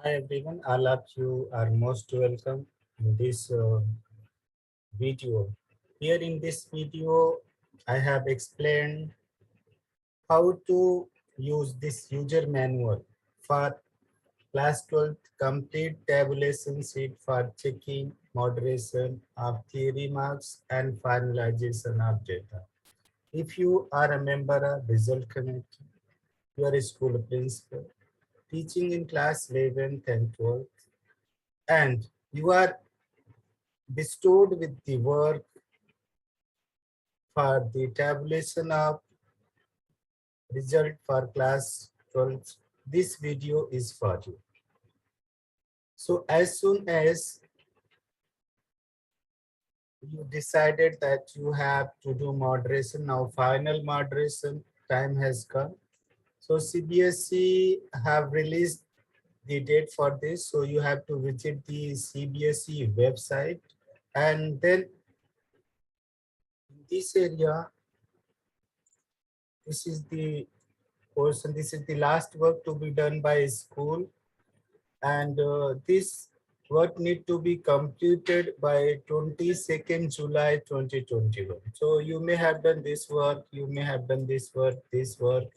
Hi everyone, all of you are most welcome in this video. Here in this video, I have explained how to use this user manual for class 12th complete tabulation sheet for checking moderation of theory marks and finalization of data. If you are a member of Result Connect, you are a school principal teaching in class 11th and 12th, and you are bestowed with the work for the tabulation of result for class 12. This video is for you. So as soon as you decided that you have to do moderation, now final moderation time has come. So CBSE have released the date for this. So you have to visit the CBSE website, and then in this area, this is the portion. This is the last work to be done by school, and this work need to be completed by 22nd July 2021. So you may have done this work, you may have done this work,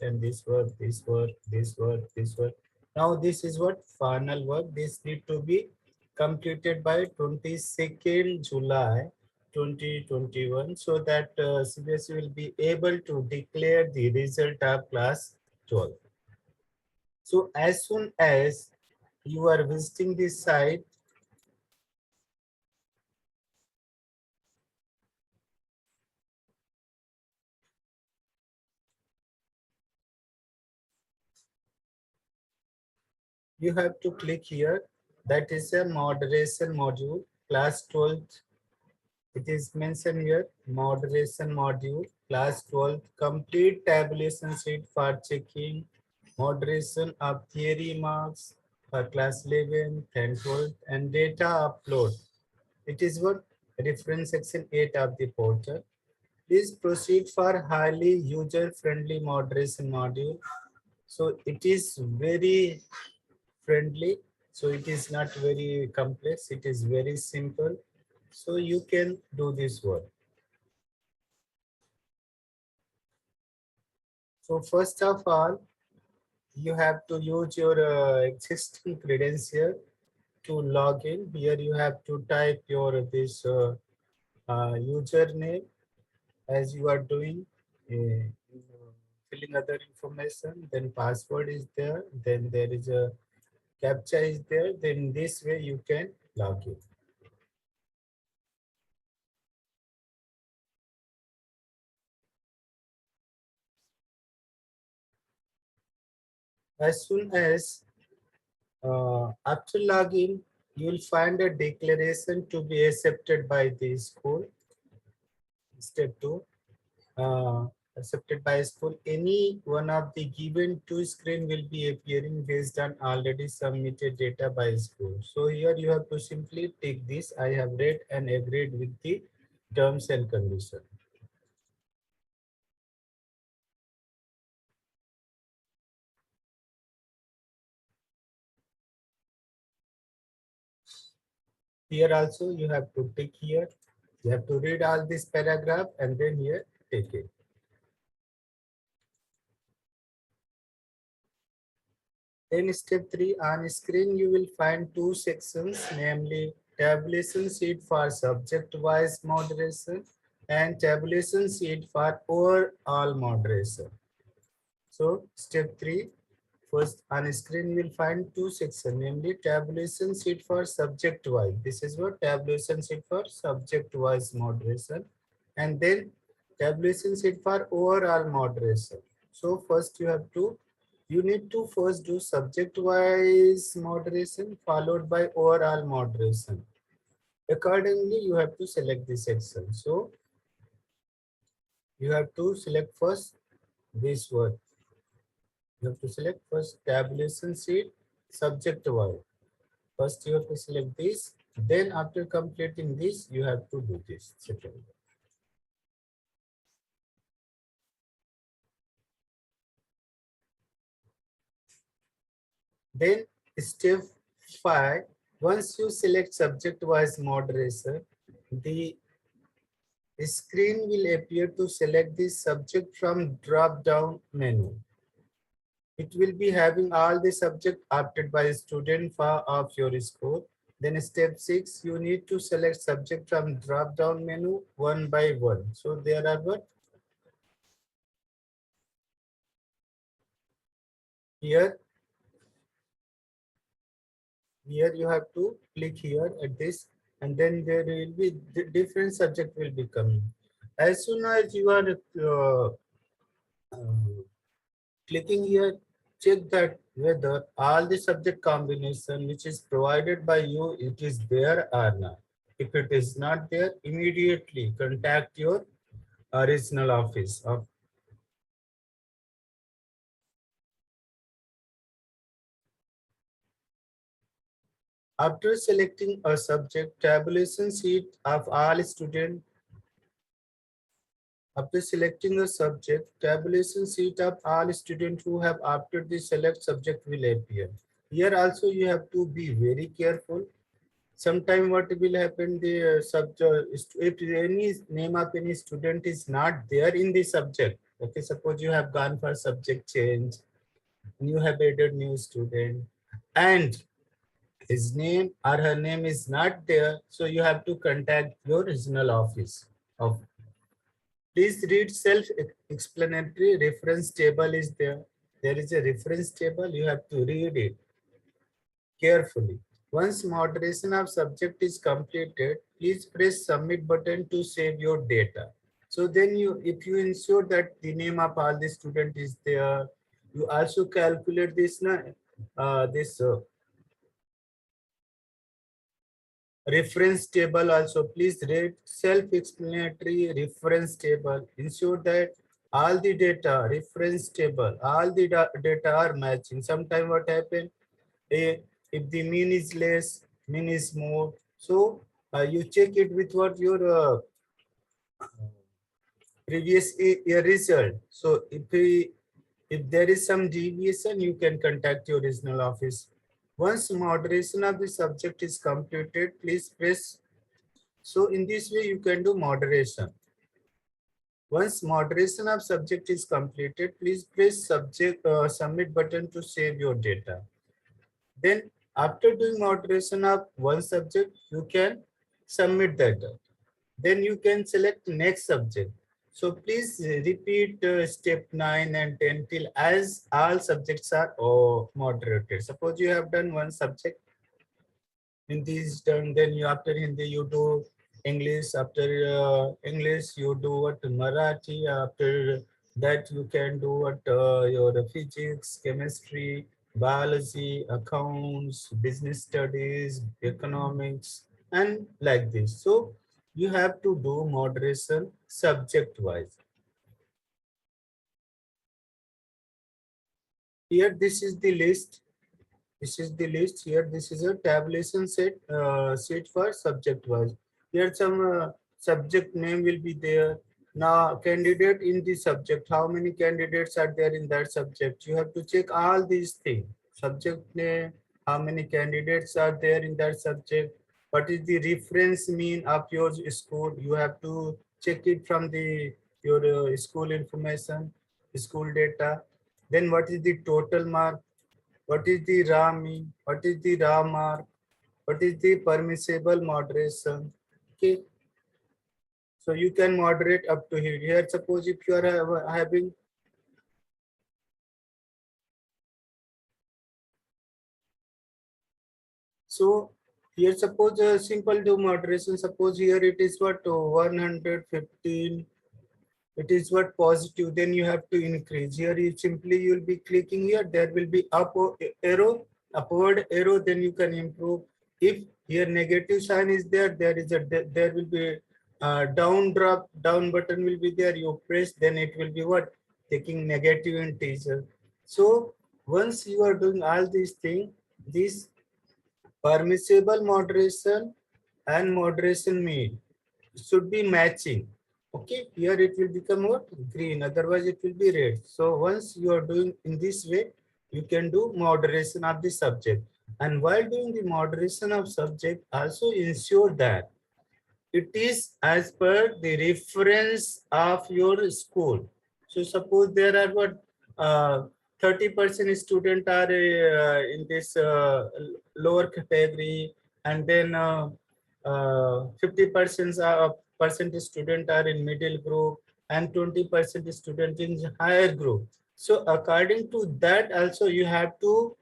and this work, this work, this work, this work. Now this is what final work. This need to be completed by 22nd July 2021, so that CBSE will be able to declare the result of class 12. So as soon as you are visiting this site, you have to click here. That is a moderation module, class 12th. It is mentioned here, moderation module, class 12th, complete tabulation sheet for checking moderation of theory marks for class 11th and 12th, and data upload. It is what reference section 8 of the portal. Please proceed for highly user-friendly moderation module. So it is very friendly. So it is not very complex. It is very simple. So you can do this work. So first of all, you have to use your existing credential to log in. Here you have to type your this username as you are doing, filling other information. Then password is there. Then there is a captcha is there. Then this way you can log in. As soon as after login, you will find a declaration to be accepted by the school. Step 2, accepted by school. Any one of the given two screen will be appearing based on already submitted data by school. So here you have to simply tick this. I have read and agreed with the terms and conditions. Here also you have to tick here. You have to read all this paragraph and then here take it. Then step 3, on screen you will find two sections, namely tabulation sheet for subject-wise moderation and tabulation sheet for overall moderation. So step 3, first on screen you will find two sections, namely tabulation sheet for subject-wise. This is what tabulation sheet for subject-wise moderation, and then tabulation sheet for overall moderation. So first you need to first do subject-wise moderation followed by overall moderation. Accordingly, you have to select this section. So you have to select first this word. You have to select first tabulation sheet subject-wise. First you have to select this. Then after completing this, you have to do this second. Then step 5. Once you select subject-wise moderation, the screen will appear to select the subject from drop-down menu. It will be having all the subject opted by student of your school. Then step 6, you need to select subject from drop-down menu one by one. So there are what? Here you have to click here at this, and then there will be different subject will be coming. As soon as you are uh, clicking here, check that whether all the subject combination which is provided by you, it is there or not. If it is not there, immediately contact your regional office of. After selecting a subject, tabulation sheet of all students. After selecting a subject, tabulation sheet of all students who have opted the select subject will appear. Here also you have to be very careful. Sometime what will happen, the subject, if any name of any student is not there in the subject, okay, suppose you have gone for subject change, you have added new student, and his name or her name is not there, so you have to contact your regional office of. Please read self-explanatory reference table is there. There is a reference table, you have to read it carefully. Once moderation of subject is completed, please press submit button to save your data. So then if you ensure that the name of all the student is there, you also calculate this, reference table also. Please read self-explanatory reference table. Ensure that all the data, reference table, all the data are matching. Sometimes what happen, if the mean is less, mean is more. So you check it with what your previous year result. So if there is some deviation, you can contact your regional office. Once moderation of the subject is completed, please press. So in this way, you can do moderation. Once moderation of subject is completed, please press submit button to save your data. Then after doing moderation of one subject, you can submit that. Then you can select next subject. So please repeat step 9 and 10 till as all subjects are moderated. Suppose you have done one subject, Hindi is done, then you after Hindi you do English, after English you do what Marathi, after that you can do what your physics, chemistry, biology, accounts, business studies, economics, and like this. So you have to do moderation subject wise. Here this is the list. This is the list here. This is a tabulation sheet for subject wise. Here some subject name will be there. Now candidate in the subject. How many candidates are there in that subject? You have to check all these things. Subject name. How many candidates are there in that subject? What is the reference mean of your school? You have to check it from the your school information, school data. Then what is the total mark? What is the raw mean? What is the raw mark? What is the permissible moderation? Okay, so you can moderate up to here. Here, suppose if you are having, so here suppose a simple do moderation. Suppose here it is what 115. It is what positive. Then you have to increase. Here you simply you will be clicking here. There will be arrow, upward arrow. Then you can improve. If here negative sign is there, there will be down button will be there. You press, then it will be what taking negative integer. So once you are doing all these things, this permissible moderation and moderation mean should be matching. Okay, here it will become what green, otherwise it will be red. So once you are doing in this way, you can do moderation of the subject. And while doing the moderation of subject, also ensure that it is as per the reference of your school. So suppose there are what 30% student are in this lower category, and then 50% percent student are in middle group, and 20% student in higher group. So according to that, also you have to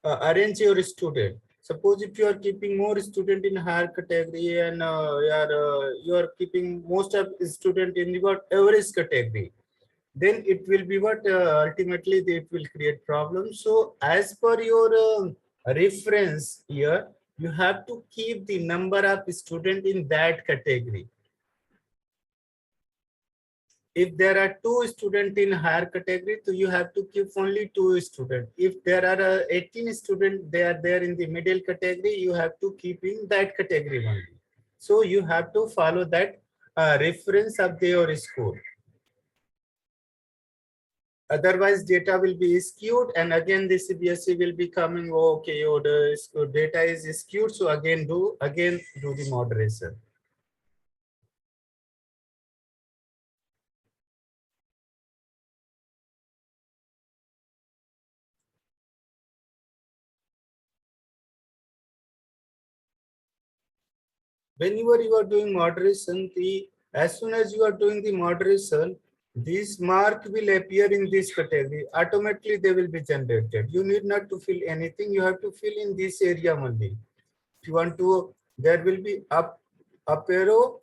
arrange your student. Suppose if you are keeping more student in higher category, and you are keeping most of student in what average category, then it will be what ultimately it will create problems. So as per your reference here, you have to keep the number of student in that category. If there are two students in higher category, so you have to keep only two students. If there are 18 students, they are there in the middle category, you have to keep in that category only. So you have to follow that reference of your school. Otherwise, data will be skewed, and again the CBSE will be coming. Oh, okay, your data is skewed, so again do the moderation. Whenever you are doing moderation, as soon as you are doing the moderation, this mark will appear in this category. Automatically, they will be generated. You need not to fill anything. You have to fill in this area only. If you want to, there will be up arrow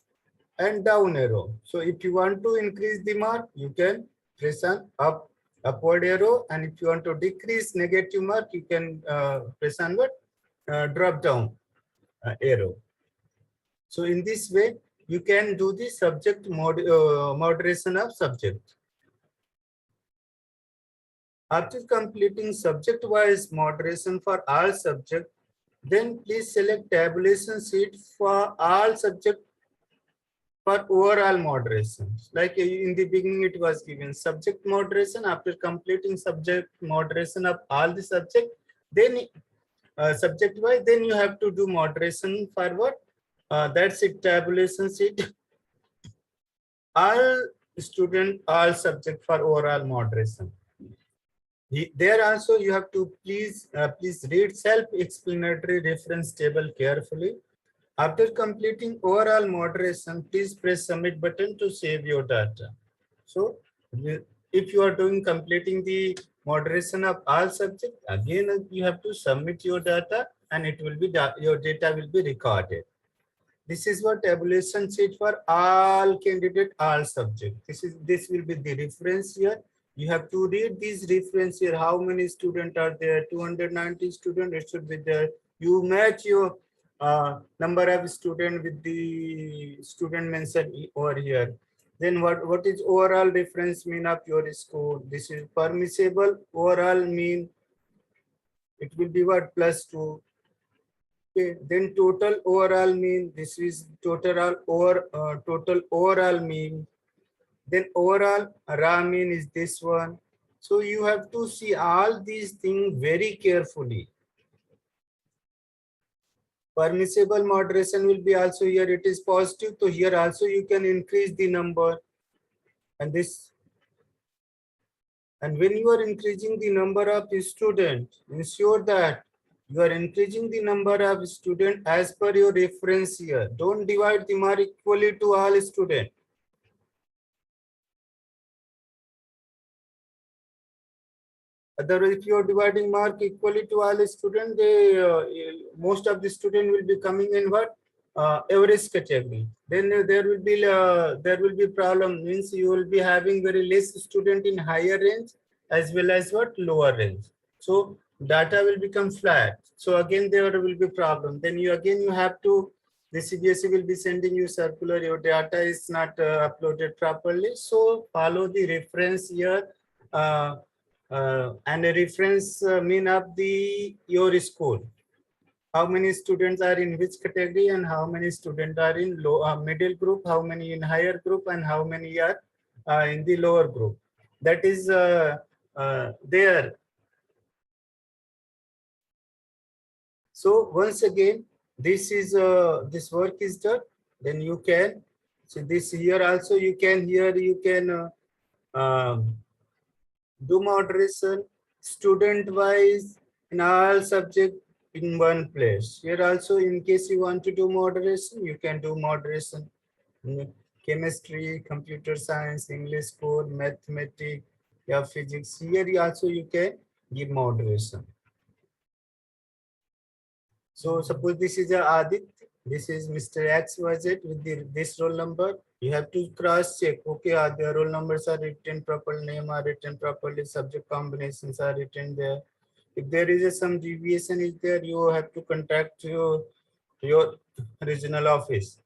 and down arrow. So if you want to increase the mark, you can press on upward arrow, and if you want to decrease negative mark, you can press on what drop down arrow. So in this way, you can do the subject moderation of subject. After completing subject-wise moderation for all subjects, then please select tabulation sheet for all subject for overall moderation. Like in the beginning, it was given subject moderation. After completing subject moderation of all the subject, then subject-wise, then you have to do moderation for what? That's it, tabulation sheet all student, all subject for overall moderation. There also you have to please read self-explanatory reference table carefully. After completing overall moderation, please press submit button to save your data. So if you are doing completing the moderation of all subjects, again you have to submit your data, and it will be your data will be recorded. This is what tabulation sheet for all candidate, all subject. This will be the reference here. You have to read this reference here. How many students are there? 290 students. It should be there. You match your number of student with the student mentioned over here. Then what is overall reference mean of your school? This is permissible overall mean. It will be what? +2. Okay, then total overall mean, this is total overall mean. Then overall raw mean is this one. So you have to see all these things very carefully. Permissible moderation will be also here. It is positive, so here also you can increase the number. And this, and when you are increasing the number of students, ensure that you are increasing the number of students as per your reference here. Don't divide the mark equally to all students. Otherwise, if you are dividing mark equally to all students, most of the student will be coming in what average category. Then there will be problem. Means you will be having very less student in higher range as well as what lower range. So data will become flat. So again there will be problem. Then you have to, the CBSE will be sending you circular. Your data is not uploaded properly. So follow the reference here. And a reference mean of the your school. How many students are in which category, and how many students are in middle group, how many in higher group, and how many are in the lower group. That is there. So once again, this is this work is done. Then you can, so this here also you can, here you can do moderation student wise in all subject in one place. Here also, in case you want to do moderation, you can do moderation in chemistry, computer science, English core, mathematics, yeah, physics. Here also you can give moderation. So suppose this is a Adit, this is Mr. XYZ with this roll number. You have to cross check. Okay, are the roll numbers are written proper, name are written properly, subject combinations are written there. If there is some deviation is there, you have to contact your regional office.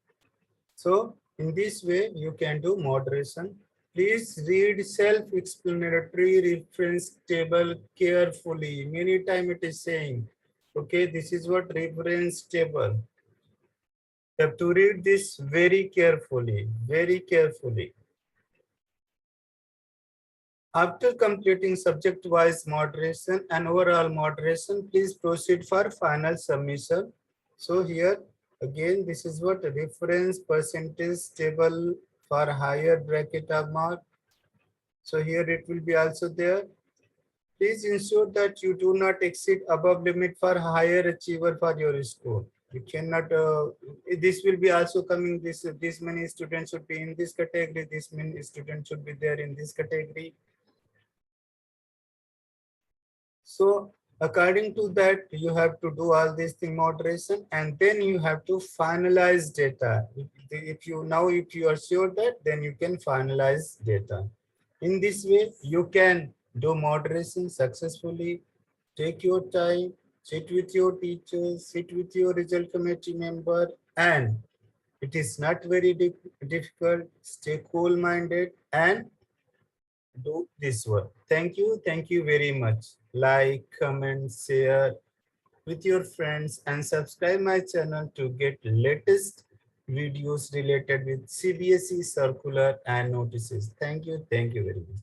So in this way, you can do moderation. Please read self-explanatory reference table carefully. Many times it is saying, okay, this is what reference table. You have to read this very carefully, very carefully. After completing subject-wise moderation and overall moderation, please proceed for final submission. So here, again, this is what reference percentage table for higher bracket of mark. So here it will be also there. Please ensure that you do not exceed above limit for higher achiever for your school. You cannot, this will be also coming, this many students should be in this category, this many students should be there in this category. So according to that, you have to do all these thing moderation, and then you have to finalize data. If you are sure that, then you can finalize data. In this way, you can do moderation successfully. Take your time, sit with your teachers, sit with your result committee member, and it is not very difficult. Stay cool minded and do this work. Thank you. Thank you very much. Like, comment, share with your friends and subscribe my channel to get latest videos related with CBSE circular and notices. Thank you. Thank you very much.